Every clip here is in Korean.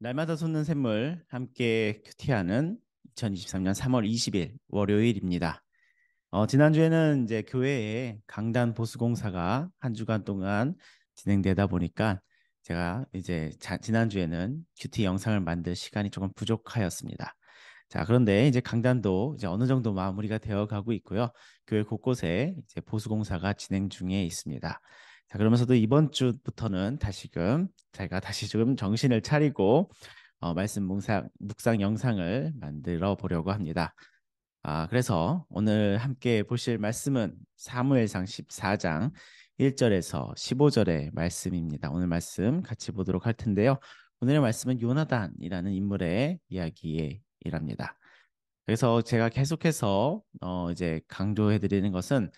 날마다 솟는 샘물 함께 큐티하는 2023년 3월 20일 월요일입니다. 지난주에는 이제 교회에 강단 보수공사가 한 주간 동안 진행되다 보니까 제가 이제 지난주에는 큐티 영상을 만들 시간이 조금 부족하였습니다. 자, 그런데 이제 강단도 이제 어느 정도 마무리가 되어 가고 있고요. 교회 곳곳에 이제 보수공사가 진행 중에 있습니다. 자, 그러면서도 이번 주부터는 다시금 제가 다시 좀 정신을 차리고 말씀 묵상 영상을 만들어 보려고 합니다. 그래서 오늘 함께 보실 말씀은 사무엘상 14장 1절에서 15절의 말씀입니다. 오늘 말씀 같이 보도록 할 텐데요. 오늘의 말씀은 요나단이라는 인물의 이야기랍니다. 그래서 제가 계속해서 이제 강조해 드리는 것은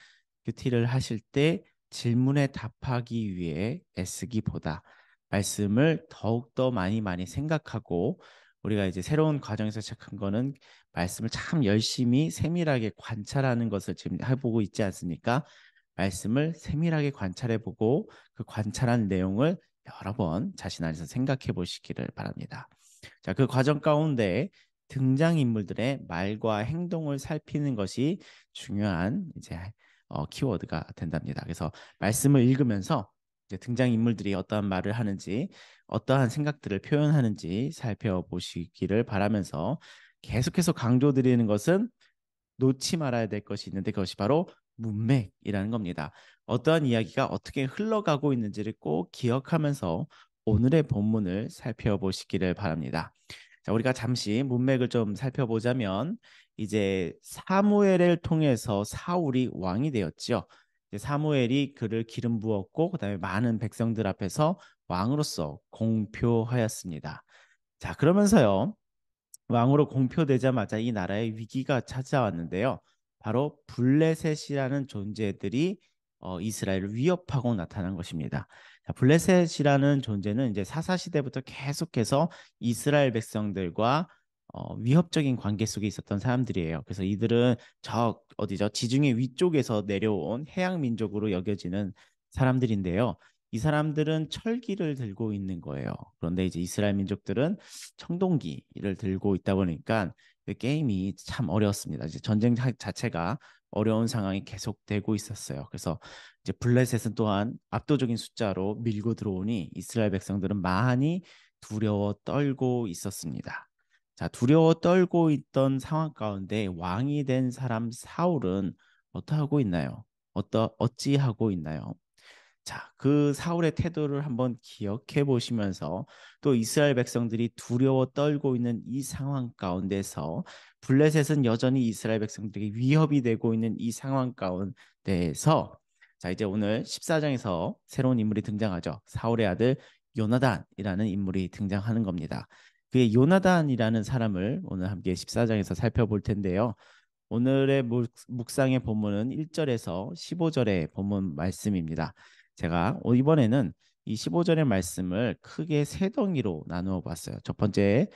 큐티를 하실 때 질문에 답하기 위해 애쓰기보다 말씀을 더욱더 많이 생각하고 우리가 이제 새로운 과정에서 시작한 거는 말씀을 참 열심히 세밀하게 관찰하는 것을 지금 해보고 있지 않습니까? 말씀을 세밀하게 관찰해 보고 그 관찰한 내용을 여러 번 자신 안에서 생각해 보시기를 바랍니다. 자, 그 과정 가운데 등장인물들의 말과 행동을 살피는 것이 중요한 이제 키워드가 된답니다. 그래서 말씀을 읽으면서 이제 등장인물들이 어떠한 말을 하는지, 어떠한 생각들을 표현하는지 살펴보시기를 바라면서 계속해서 강조드리는 것은 놓지 말아야 될 것이 있는데 그것이 바로 문맥이라는 겁니다. 어떠한 이야기가 어떻게 흘러가고 있는지를 꼭 기억하면서 오늘의 본문을 살펴보시기를 바랍니다. 자, 우리가 잠시 문맥을 좀 살펴보자면 이제 사무엘을 통해서 사울이 왕이 되었죠. 이제 사무엘이 그를 기름 부었고 그다음에 많은 백성들 앞에서 왕으로서 공표하였습니다. 자, 그러면서요. 왕으로 공표되자마자 이 나라에 위기가 찾아왔는데요. 바로 블레셋이라는 존재들이 이스라엘을 위협하고 나타난 것입니다. 자, 블레셋이라는 존재는 이제 사사 시대부터 계속해서 이스라엘 백성들과 위협적인 관계 속에 있었던 사람들이에요. 그래서 이들은 저 어디죠? 지중해 위쪽에서 내려온 해양 민족으로 여겨지는 사람들인데요. 이 사람들은 철기를 들고 있는 거예요. 그런데 이제 이스라엘 민족들은 청동기를 들고 있다 보니까 그 게임이 참 어려웠습니다. 이제 전쟁 자체가 어려운 상황이 계속되고 있었어요. 그래서 이제 블레셋은 또한 압도적인 숫자로 밀고 들어오니 이스라엘 백성들은 많이 두려워 떨고 있었습니다. 자, 두려워 떨고 있던 상황 가운데 왕이 된 사람 사울은 어떠하고 있나요? 어찌하고 있나요? 자, 그 사울의 태도를 한번 기억해 보시면서 또 이스라엘 백성들이 두려워 떨고 있는 이 상황 가운데서 블레셋은 여전히 이스라엘 백성들에게 위협이 되고 있는 이 상황 가운데서 자, 이제 오늘 14장에서 새로운 인물이 등장하죠. 사울의 아들 요나단이라는 인물이 등장하는 겁니다. 그의 요나단이라는 사람을 오늘 함께 14장에서 살펴볼 텐데요. 오늘의 묵상의 본문은 1절에서 15절의 본문 말씀입니다. 제가 이번에는 이 15절의 말씀을 크게 세 덩이로 나누어 봤어요. 첫 번째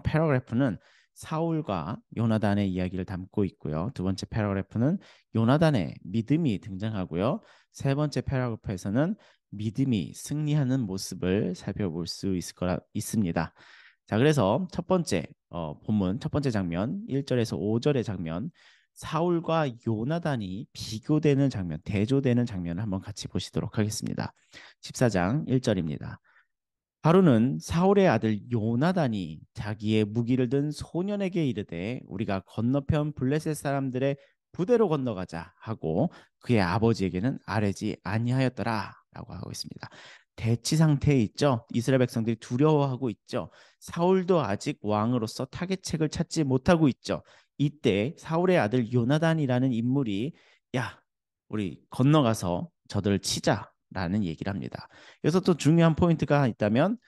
패러그래프는 사울과 요나단의 이야기를 담고 있고요. 두 번째 패러그래프는 요나단의 믿음이 등장하고요. 세 번째 패러그래프에서는 믿음이 승리하는 모습을 살펴볼 수 있습니다. 자, 그래서 첫 번째 본문 첫 번째 장면 1절에서 5절의 장면 사울과 요나단이 비교되는 장면, 대조되는 장면을 한번 같이 보시도록 하겠습니다. 14장 1절입니다. 하루는 사울의 아들 요나단이 자기의 무기를 든 소년에게 이르되 우리가 건너편 블레셋 사람들의 부대로 건너가자 하고 그의 아버지에게는 아뢰지 아니하였더라 라고 하고 있습니다. 대치 상태에 있죠. 이스라엘 백성들이 두려워하고 있죠. 사울도 아직 왕으로서 타겟책을 찾지 못하고 있죠. 이때 사울의 아들 요나단이라는 인물이 야, 우리 건너가서 저들을 치자라는 얘기를 합니다. 여기서 또 중요한 포인트가 있다면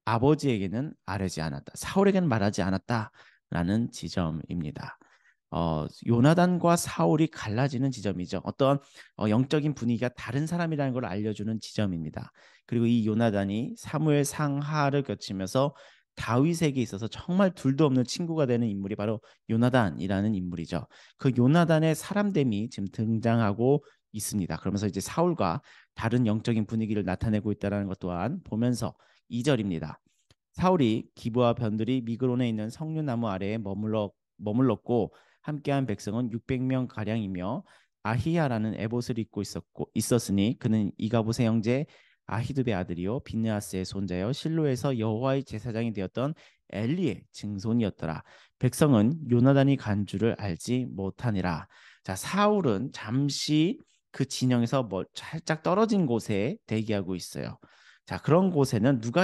아버지에게는 아뢰지 않았다. 사울에게는 말하지 않았다라는 지점입니다. 요나단과 사울이 갈라지는 지점이죠. 어떤 영적인 분위기가 다른 사람이라는 걸 알려주는 지점입니다. 그리고 이 요나단이 사무엘 상하를 거치면서 다윗에게 있어서 정말 둘도 없는 친구가 되는 인물이 바로 요나단이라는 인물이죠. 그 요나단의 사람됨이 지금 등장하고 있습니다. 그러면서 이제 사울과 다른 영적인 분위기를 나타내고 있다는 것 또한 보면서 2절입니다. 사울이 기브와 변들이 미그론에 있는 석류나무 아래에 머물렀고 함께한 백성은 600명 가량이며 아히야라는 에봇을 입고 있었으니 그는 이가봇의 형제 아히두베 아들이요 비느하스의 손자여 실로에서 여호와의 제사장이 되었던 엘리의 증손이었더라. 백성은 요나단이 간 줄을 알지 못하니라. 자, 사울은 잠시 그 진영에서 살짝 떨어진 곳에 대기하고 있어요. 자, 그런 곳에는 누가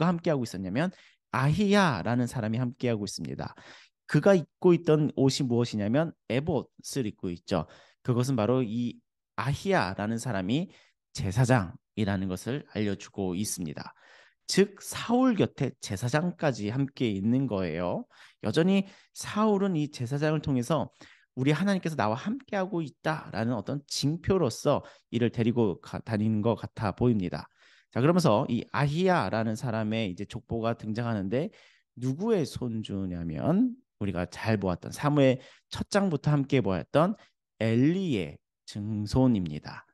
함께하고 있었냐면 아히야라는 사람이 함께하고 있습니다. 그가 입고 있던 옷이 무엇이냐면 에봇을 입고 있죠. 그것은 바로 이 아히야라는 사람이 제사장이라는 것을 알려주고 있습니다. 즉 사울 곁에 제사장까지 함께 있는 거예요. 여전히 사울은 이 제사장을 통해서 우리 하나님께서 나와 함께하고 있다라는 어떤 징표로서 이를 데리고 다니는 것 같아 보입니다. 자, 그러면서 이 아히야라는 사람의 이제 족보가 등장하는데 누구의 손주냐면 우리가 잘 보았던 사무엘 첫 장부터 함께 보았던 엘리의 증손입니다.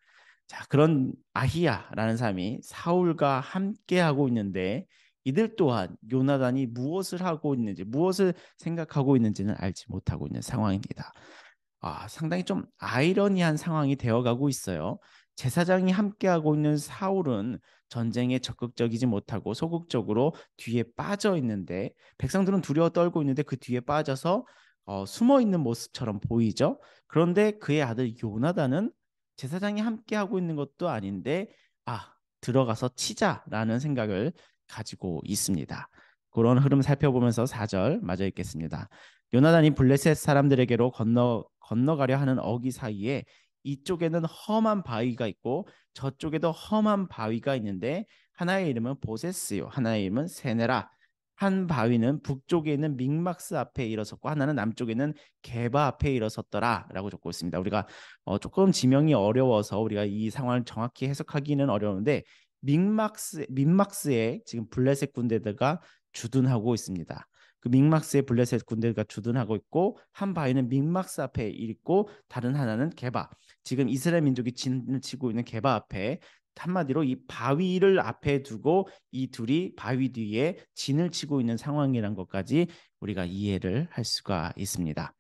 자, 그런 아히야라는 사람이 사울과 함께 하고 있는데 이들 또한 요나단이 무엇을 하고 있는지, 무엇을 생각하고 있는지는 알지 못하고 있는 상황입니다. 상당히 좀 아이러니한 상황이 되어가고 있어요. 제사장이 함께하고 있는 사울은 전쟁에 적극적이지 못하고 소극적으로 뒤에 빠져 있는데 백성들은 두려워 떨고 있는데 그 뒤에 빠져서 숨어 있는 모습처럼 보이죠. 그런데 그의 아들 요나단은 제사장이 함께하고 있는 것도 아닌데 들어가서 치자라는 생각을 가지고 있습니다. 그런 흐름 살펴보면서 4절 마저 읽겠습니다. 요나단이 블레셋 사람들에게로 건너가려 하는 어기 사이에 이쪽에는 험한 바위가 있고 저쪽에도 험한 바위가 있는데 하나의 이름은 보세스요 하나의 이름은 세네라. 한 바위는 북쪽에 있는 믹막스 앞에 일어섰고 하나는 남쪽에 있는 게바 앞에 일어섰더라라고 적고 있습니다. 우리가 조금 지명이 어려워서 우리가 이 상황을 정확히 해석하기는 어려운데 믹막스에 지금 블레셋 군대들과 주둔하고 있습니다. 그 믹막스의 블레셋 군대가 주둔하고 있고 한 바위는 믹막스 앞에 있고 다른 하나는 게바. 지금 이스라엘 민족이 진을 치고 있는 게바 앞에 한마디로 이 바위를 앞에 두고 이 둘이 바위 뒤에 진을 치고 있는 상황이란 것까지 우리가 이해를 할 수가 있습니다.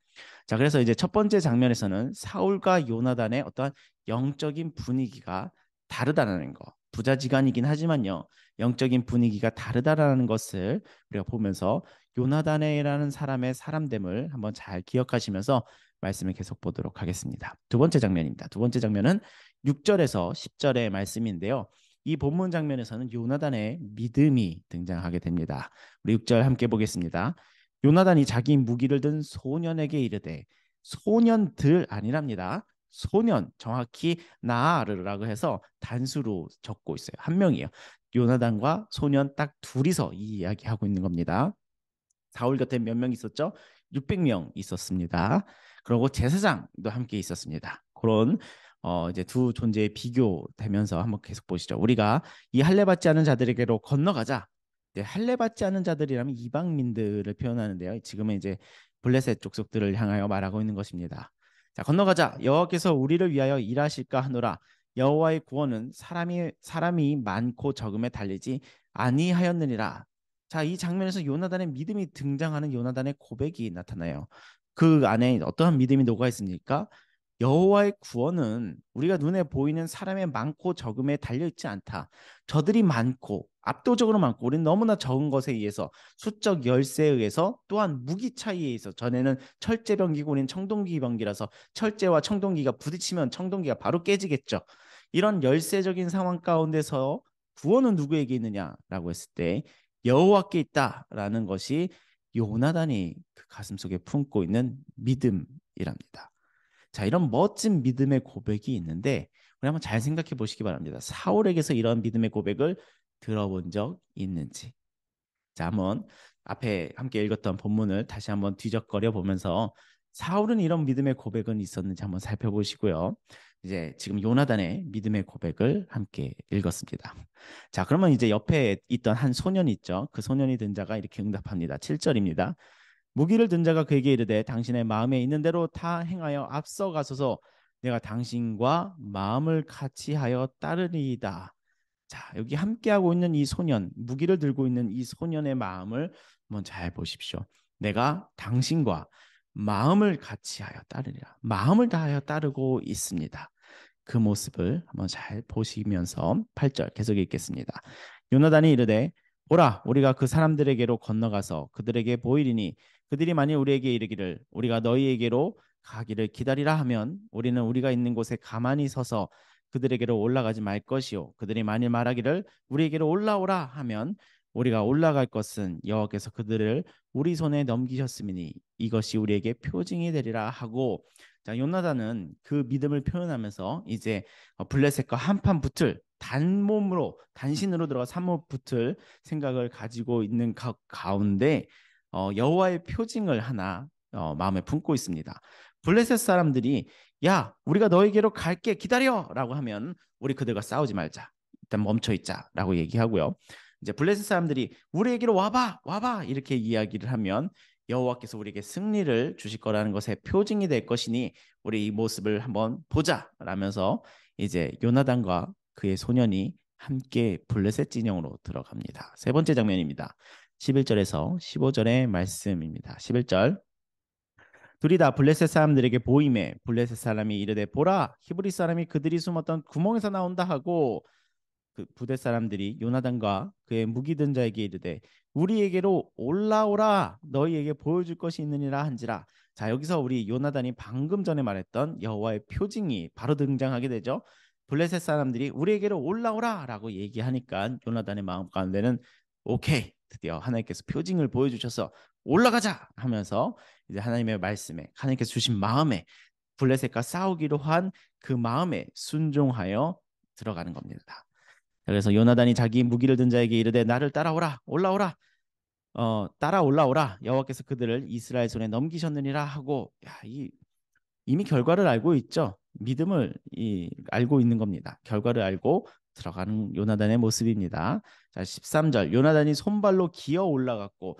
자, 그래서 이제 첫 번째 장면에서는 사울과 요나단의 어떠한 영적인 분위기가 다르다는 거. 부자지간이긴 하지만요. 영적인 분위기가 다르다라는 것을 우리가 보면서 요나단이라는 사람의 사람됨을 한번 잘 기억하시면서 말씀을 계속 보도록 하겠습니다. 두 번째 장면입니다. 두 번째 장면은 6절에서 10절의 말씀인데요. 이 본문 장면에서는 요나단의 믿음이 등장하게 됩니다. 우리 6절 함께 보겠습니다. 요나단이 자기 무기를 든 소년에게 이르되 소년들 아니랍니다. 소년 정확히 나아르라고 해서 단수로 적고 있어요. 한 명이에요. 요나단과 소년 딱 둘이서 이 이야기하고 있는 겁니다. 사울 곁에 몇 명 있었죠? 600명 있었습니다. 그리고 제사장도 함께 있었습니다. 그런 이제 두 존재의 비교되면서 한번 계속 보시죠. 우리가 이 할례 받지 않은 자들에게로 건너가자. 네, 할례 받지 않은 자들이라면 이방민들을 표현하는데요. 지금은 이제 블레셋 족속들을 향하여 말하고 있는 것입니다. 자, 건너가자. 여호와께서 우리를 위하여 일하실까 하노라. 여호와의 구원은 사람이 많고 적음에 달리지 아니하였느니라. 자, 이 장면에서 요나단의 믿음이 등장하는 요나단의 고백이 나타나요. 그 안에 어떠한 믿음이 녹아 있습니까? 여호와의 구원은 우리가 눈에 보이는 사람의 많고 적음에 달려 있지 않다. 저들이 많고 압도적으로 많고 우리는 너무나 적은 것에 의해서 수적 열세에 의해서 또한 무기 차이에 있어 전에는 철제병기고 우리는 청동기병기라서 철제와 청동기가 부딪히면 청동기가 바로 깨지겠죠. 이런 열세적인 상황 가운데서 구원은 누구에게 있느냐라고 했을 때 여호와께 있다라는 것이 요나단이 그 가슴속에 품고 있는 믿음이랍니다. 자, 이런 멋진 믿음의 고백이 있는데 우리 한번 잘 생각해 보시기 바랍니다. 사울에게서 이런 믿음의 고백을 들어본 적 있는지. 자, 한번 앞에 함께 읽었던 본문을 다시 한번 뒤적거려 보면서 사울은 이런 믿음의 고백은 있었는지 한번 살펴보시고요. 이제 지금 요나단의 믿음의 고백을 함께 읽었습니다. 자, 그러면 이제 옆에 있던 한 소년 있죠. 그 소년이 든 자가 이렇게 응답합니다. 7절입니다. 무기를 든 자가 그에게 이르되 당신의 마음에 있는 대로 다 행하여 앞서가소서. 내가 당신과 마음을 같이하여 따르리이다. 자, 여기 함께하고 있는 이 소년, 무기를 들고 있는 이 소년의 마음을 한번 잘 보십시오. 내가 당신과 마음을 같이하여 따르리라. 마음을 다하여 따르고 있습니다. 그 모습을 한번 잘 보시면서 8절 계속 읽겠습니다. 요나단이 이르되 보라 우리가 그 사람들에게로 건너가서 그들에게 보이리니 그들이 만일 우리에게 이르기를 우리가 너희에게로 가기를 기다리라 하면 우리는 우리가 있는 곳에 가만히 서서 그들에게로 올라가지 말 것이요 그들이 만일 말하기를 우리에게로 올라오라 하면 우리가 올라갈 것은 여호와께서 그들을 우리 손에 넘기셨음이니 이것이 우리에게 표징이 되리라 하고 자, 요나단은 그 믿음을 표현하면서 이제 블레셋과 한판 붙을 단몸으로 단신으로 들어가 산몸 붙을 생각을 가지고 있는 가운데 여호와의 표징을 하나 마음에 품고 있습니다. 블레셋 사람들이 야 우리가 너에게로 갈게 기다려라고 하면 우리 그들과 싸우지 말자 일단 멈춰 있자라고 얘기하고요. 이제 블레셋 사람들이 우리에게로 와봐 와봐 이렇게 이야기를 하면 여호와께서 우리에게 승리를 주실 거라는 것의 표징이 될 것이니 우리 이 모습을 한번 보자 라면서 이제 요나단과 그의 소년이 함께 블레셋 진영으로 들어갑니다. 세 번째 장면입니다. 11절에서 15절의 말씀입니다. 11절 둘이 다 블레셋 사람들에게 보임에 블레셋 사람이 이르되 보라 히브리 사람이 그들이 숨었던 구멍에서 나온다 하고 그 부대 사람들이 요나단과 그의 무기든 자에게 이르되 우리에게로 올라오라 너희에게 보여줄 것이 있느니라 한지라. 자 여기서 우리 요나단이 방금 전에 말했던 여호와의 표징이 바로 등장하게 되죠. 블레셋 사람들이 우리에게로 올라오라 라고 얘기하니까 요나단의 마음 가운데는 오케이 드디어 하나님께서 표징을 보여주셔서 올라가자 하면서 이제 하나님의 말씀에 하나님께서 주신 마음에 블레셋과 싸우기로 한 그 마음에 순종하여 들어가는 겁니다. 그래서 요나단이 자기 무기를 든 자에게 이르되 나를 따라오라 올라오라 따라 올라오라 여호와께서 그들을 이스라엘 손에 넘기셨느니라 하고 이미 결과를 알고 있죠. 믿음을 알고 있는 겁니다. 결과를 알고 들어가는 요나단의 모습입니다. 자, 13절 요나단이 손발로 기어 올라갔고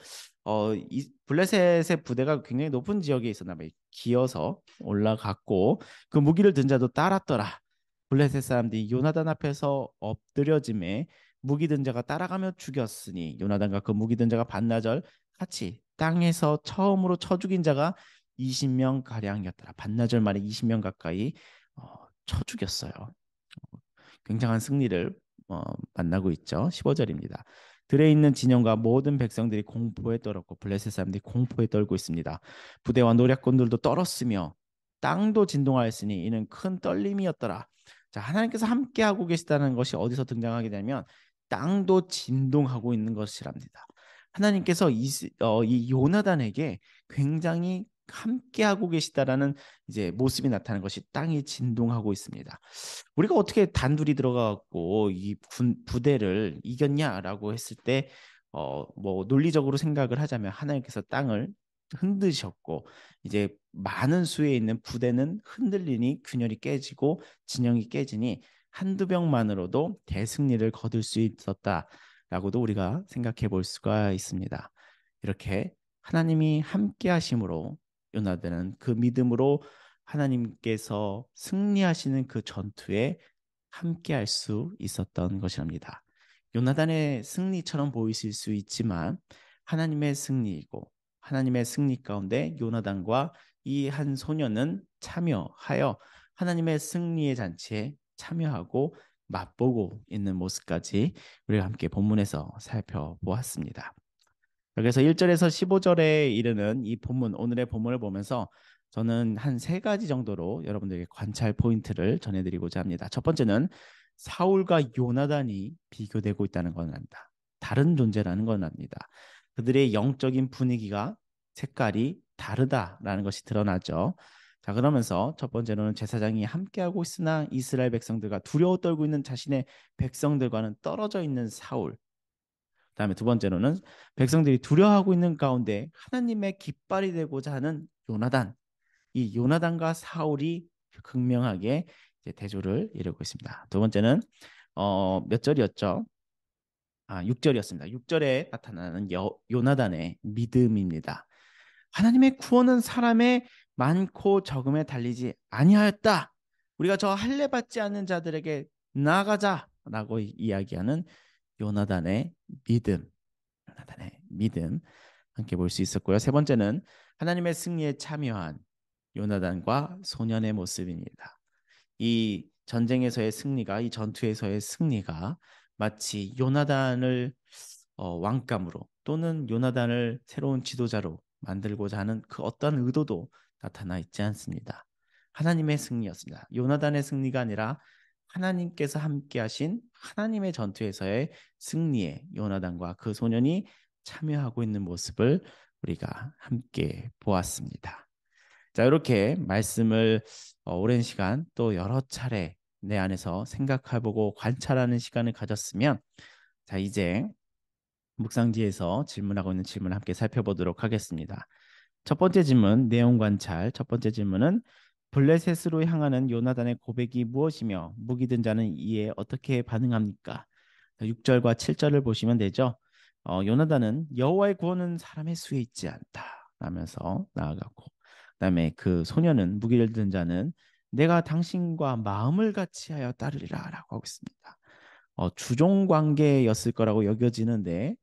이 블레셋의 부대가 굉장히 높은 지역에 있었나 봐요. 기어서 올라갔고 그 무기를 든 자도 따랐더라. 블레셋 사람들이 요나단 앞에서 엎드려짐에 무기 든 자가 따라가며 죽였으니 요나단과 그 무기 든 자가 반나절 같이 땅에서 처음으로 쳐 죽인 자가 20명 가량이었더라. 반나절 만에 20명 가까이 쳐 죽였어요. 굉장한 승리를 만나고 있죠. 15절입니다. 들에 있는 진영과 모든 백성들이 공포에 떨었고 블레셋 사람들이 공포에 떨고 있습니다. 부대와 노략군들도 떨었으며 땅도 진동하였으니 이는 큰 떨림이었더라. 자, 하나님께서 함께하고 계시다는 것이 어디서 등장하게 되면 땅도 진동하고 있는 것이랍니다. 하나님께서 이 요나단에게 굉장히 함께하고 계시다라는 이제 모습이 나타나는 것이 땅이 진동하고 있습니다. 우리가 어떻게 단둘이 들어가고 이 부대를 이겼냐라고 했을 때 뭐 논리적으로 생각을 하자면 하나님께서 땅을 흔드셨고 이제 많은 수에 있는 부대는 흔들리니 균열이 깨지고 진영이 깨지니 한두 병만으로도 대승리를 거둘 수 있었다라고도 우리가 생각해 볼 수가 있습니다. 이렇게 하나님이 함께 하심으로 요나단은 그 믿음으로 하나님께서 승리하시는 그 전투에 함께할 수 있었던 것이랍니다. 요나단의 승리처럼 보이실 수 있지만 하나님의 승리이고 하나님의 승리 가운데 요나단과 이 한 소년은 참여하여 하나님의 승리의 잔치에 참여하고 맛보고 있는 모습까지 우리가 함께 본문에서 살펴보았습니다. 그래서 1절에서 15절에 이르는 이 본문, 오늘의 본문을 보면서 저는 한 세 가지 정도로 여러분들에게 관찰 포인트를 전해드리고자 합니다. 첫 번째는 사울과 요나단이 비교되고 있다는 건 압니다. 다른 존재라는 건 압니다. 그들의 영적인 분위기가 색깔이 다르다라는 것이 드러나죠. 자, 그러면서 첫 번째로는 제사장이 함께하고 있으나 이스라엘 백성들과 두려워 떨고 있는 자신의 백성들과는 떨어져 있는 사울. 그다음에 두 번째로는 백성들이 두려워하고 있는 가운데 하나님의 깃발이 되고자 하는 요나단. 이 요나단과 사울이 극명하게 이제 대조를 이루고 있습니다. 두 번째는 몇 절이었죠? 6절이었습니다. 6절에 나타나는 요나단의 믿음입니다. 하나님의 구원은 사람의 많고 적음에 달리지 아니하였다. 우리가 저 할례 받지 않는 자들에게 나아가자라고 이야기하는 요나단의 믿음, 요나단의 믿음 함께 볼 수 있었고요. 세 번째는 하나님의 승리에 참여한 요나단과 소년의 모습입니다. 이 전쟁에서의 승리가, 이 전투에서의 승리가 마치 요나단을 왕감으로 또는 요나단을 새로운 지도자로 만들고자 하는 그 어떤 의도도 나타나 있지 않습니다. 하나님의 승리였습니다. 요나단의 승리가 아니라 하나님께서 함께하신 하나님의 전투에서의 승리에 요나단과 그 소년이 참여하고 있는 모습을 우리가 함께 보았습니다. 자, 이렇게 말씀을 오랜 시간 또 여러 차례 내 안에서 생각해보고 관찰하는 시간을 가졌으면, 자, 이제 묵상지에서 질문하고 있는 질문을 함께 살펴보도록 하겠습니다. 첫 번째 질문, 내용 관찰. 첫 번째 질문은 블레셋으로 향하는 요나단의 고백이 무엇이며 무기 든 자는 이에 어떻게 반응합니까? 6절과 7절을 보시면 되죠. 요나단은 여호와의 구원은 사람의 수에 있지 않다 라면서 나아가고, 그다음에 그 소년은 무기를 든 자는 내가 당신과 마음을 같이 하여 따르리라 라고 하고 있습니다. 주종 관계였을 거라고 여겨지는데,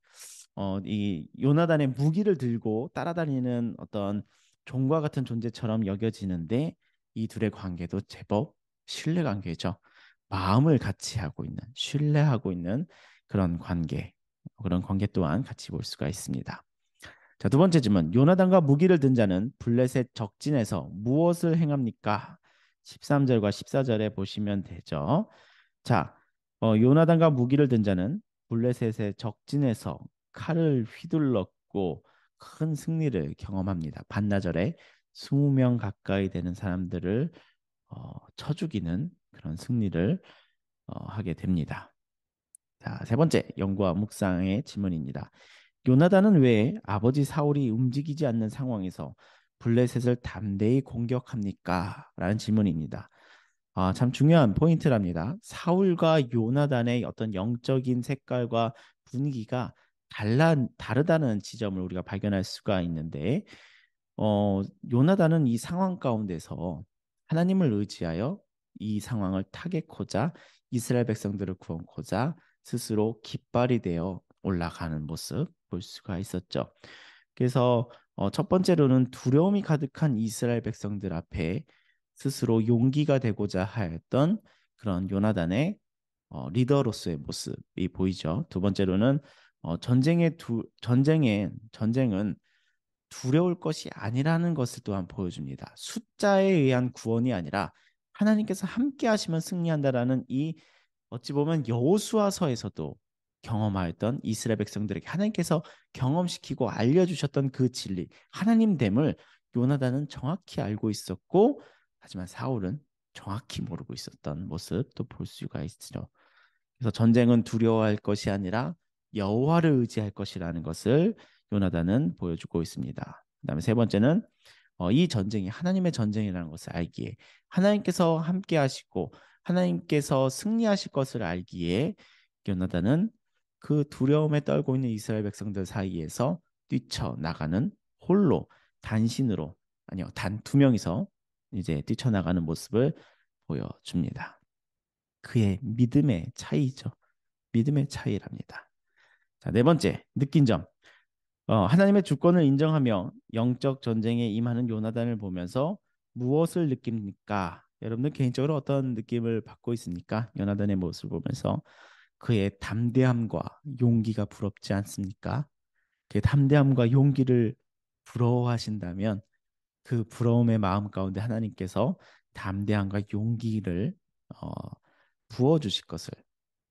이 요나단의 무기를 들고 따라다니는 어떤 종과 같은 존재처럼 여겨지는데, 이 둘의 관계도 제법 신뢰 관계죠. 마음을 같이 하고 있는, 신뢰하고 있는 그런 관계, 그런 관계 또한 같이 볼 수가 있습니다. 자, 두 번째 질문. 요나단과 무기를 든 자는 블레셋 적진에서 무엇을 행합니까? 13절과 14절에 보시면 되죠. 자, 요나단과 무기를 든 자는 블레셋의 적진에서 칼을 휘둘렀고 큰 승리를 경험합니다. 반나절에 20명 가까이 되는 사람들을 쳐 죽이는 그런 승리를 하게 됩니다. 자, 세 번째 연구와 묵상의 질문입니다. 요나단은 왜 아버지 사울이 움직이지 않는 상황에서 블레셋을 담대히 공격합니까? 라는 질문입니다. 참 중요한 포인트랍니다. 사울과 요나단의 어떤 영적인 색깔과 분위기가 다르다는 지점을 우리가 발견할 수가 있는데, 요나단은 이 상황 가운데서 하나님을 의지하여 이 상황을 타개코자 이스라엘 백성들을 구원코자 스스로 깃발이 되어 올라가는 모습 볼 수가 있었죠. 그래서 첫 번째로는 두려움이 가득한 이스라엘 백성들 앞에 스스로 용기가 되고자 하였던 그런 요나단의 리더로서의 모습이 보이죠. 두 번째로는 전쟁은 두려울 것이 아니라는 것을 또한 보여줍니다. 숫자에 의한 구원이 아니라 하나님께서 함께 하시면 승리한다라는 이 어찌 보면 여호수아서에서도 경험하였던 이스라엘 백성들에게 하나님께서 경험시키고 알려주셨던 그 진리, 하나님됨을 요나단은 정확히 알고 있었고, 하지만 사울은 정확히 모르고 있었던 모습도 볼 수가 있죠. 그래서 전쟁은 두려워할 것이 아니라 여호와를 의지할 것이라는 것을 요나단은 보여주고 있습니다. 그다음에 세 번째는 이 전쟁이 하나님의 전쟁이라는 것을 알기에, 하나님께서 함께 하시고 하나님께서 승리하실 것을 알기에, 요나단은 그 두려움에 떨고 있는 이스라엘 백성들 사이에서 뛰쳐나가는, 홀로 단신으로, 아니요, 단 두 명이서 이제 뛰쳐나가는 모습을 보여줍니다. 그의 믿음의 차이죠. 믿음의 차이랍니다. 자, 네 번째, 느낀 점. 하나님의 주권을 인정하며 영적 전쟁에 임하는 요나단을 보면서 무엇을 느낍니까? 여러분들 개인적으로 어떤 느낌을 받고 있습니까? 요나단의 모습을 보면서 그의 담대함과 용기가 부럽지 않습니까? 그의 담대함과 용기를 부러워하신다면 그 부러움의 마음 가운데 하나님께서 담대함과 용기를 어, 부어 주실 것을,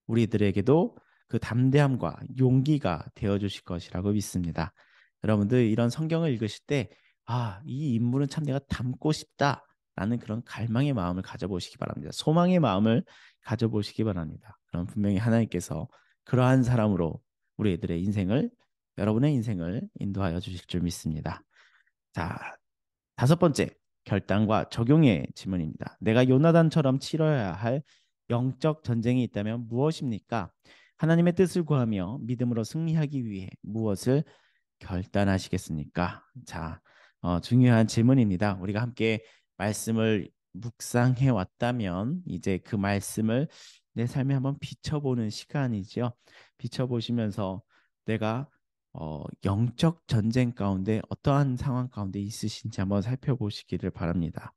우리들에게도 그 담대함과 용기가 되어 주실 것이라고 믿습니다. 여러분들 이런 성경을 읽으실 때, 이 인물은 참 내가 닮고 싶다라는 그런 갈망의 마음을 가져보시기 바랍니다. 소망의 마음을 가져보시기 바랍니다. 그럼 분명히 하나님께서 그러한 사람으로 우리 애들의 인생을, 여러분의 인생을 인도하여 주실 줄 믿습니다. 자, 다섯 번째, 결단과 적용의 질문입니다. 내가 요나단처럼 치러야 할 영적 전쟁이 있다면 무엇입니까? 하나님의 뜻을 구하며 믿음으로 승리하기 위해 무엇을 결단하시겠습니까? 자, 중요한 질문입니다. 우리가 함께 말씀을 묵상해 왔다면 이제 그 말씀을 내 삶에 한번 비춰보는 시간이죠. 비춰보시면서 내가 영적 전쟁 가운데 어떠한 상황 가운데 있으신지 한번 살펴보시기를 바랍니다.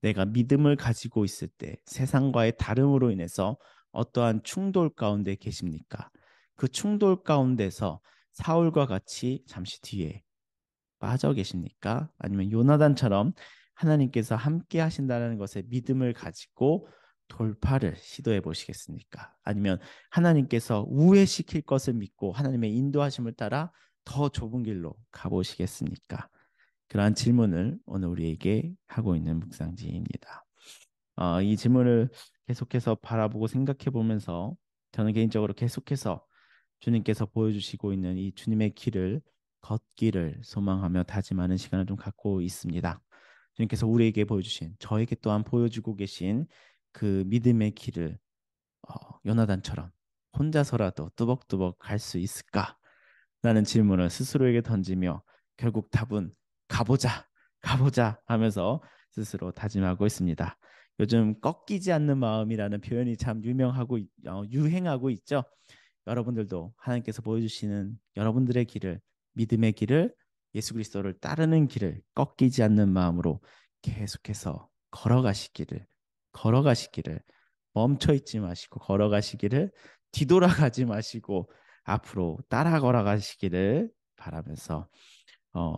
내가 믿음을 가지고 있을 때 세상과의 다름으로 인해서 어떠한 충돌 가운데 계십니까? 그 충돌 가운데서 사울과 같이 잠시 뒤에 빠져 계십니까? 아니면 요나단처럼 하나님께서 함께 하신다는 것에 믿음을 가지고 돌파를 시도해 보시겠습니까? 아니면 하나님께서 우회시킬 것을 믿고 하나님의 인도하심을 따라 더 좁은 길로 가보시겠습니까? 그러한 질문을 오늘 우리에게 하고 있는 묵상지입니다. 이 질문을 계속해서 바라보고 생각해 보면서 저는 개인적으로 계속해서 주님께서 보여주시고 있는 이 주님의 길을 걷기를 소망하며 다짐하는 시간을 좀 갖고 있습니다. 주님께서 우리에게 보여주신 저에게 또한 보여주고 계신 그 믿음의 길을 요나단처럼 혼자서라도 뚜벅뚜벅 갈 수 있을까? 라는 질문을 스스로에게 던지며 결국 답은 가보자, 가보자 하면서 스스로 다짐하고 있습니다. 요즘 꺾이지 않는 마음이라는 표현이 참 유행하고 있죠. 여러분들도 하나님께서 보여주시는 여러분들의 길을, 믿음의 길을, 예수 그리스도를 따르는 길을 꺾이지 않는 마음으로 계속해서 걸어가시기를 멈춰 있지 마시고 걸어가시기를, 뒤돌아가지 마시고 앞으로 따라 걸어가시기를 바라면서 어,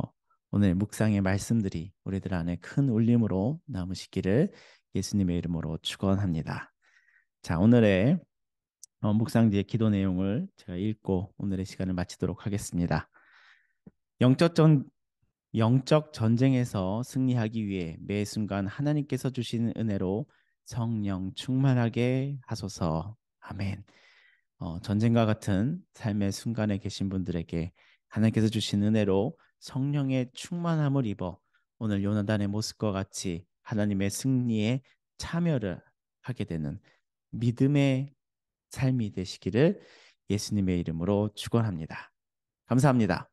오늘 묵상의 말씀들이 우리들 안에 큰 울림으로 남으시기를 예수님의 이름으로 축원합니다. 자, 오늘의 묵상지의 기도 내용을 제가 읽고 오늘의 시간을 마치도록 하겠습니다. 영적 전 영적 전쟁에서 승리하기 위해 매 순간 하나님께서 주시는 은혜로 성령 충만하게 하소서. 아멘. 전쟁과 같은 삶의 순간에 계신 분들에게 하나님께서 주신 은혜로 성령의 충만함을 입어 오늘 요나단의 모습과 같이 하나님의 승리에 참여를 하게 되는 믿음의 삶이 되시기를 예수님의 이름으로 축원합니다. 감사합니다.